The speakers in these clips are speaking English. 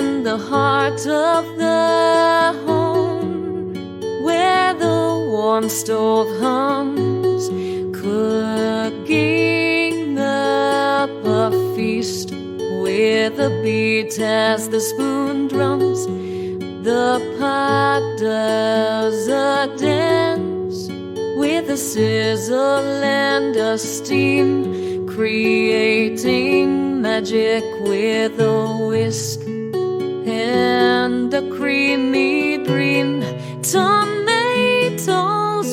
in the heart of the home, where the warm stove hums, cooking up a feast with a beat as the spoon drums. The pot does a dance with a sizzle and a steam, creating magic with a whisk and a creamy dream. Tomatoes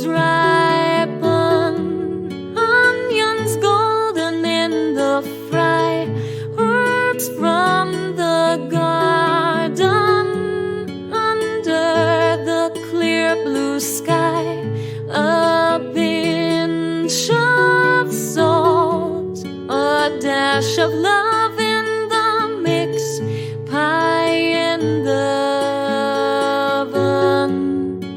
ripen, onions golden in the fry, herbs from the garden under the clear blue sky. A pinch of salt, a dash of love in the mix, pie in the oven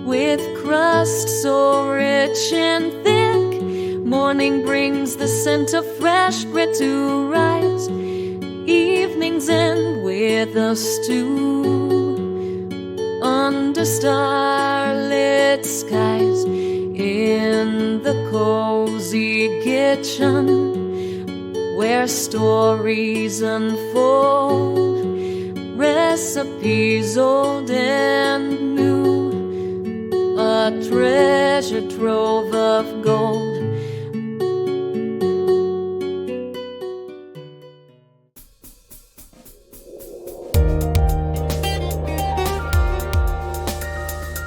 with crust so rich and thick. Morning brings the scent of fresh bread to rise. Evenings end with a stew under starlit skies. In the cozy kitchen, where stories unfold, recipes old and new, a treasure trove of gold.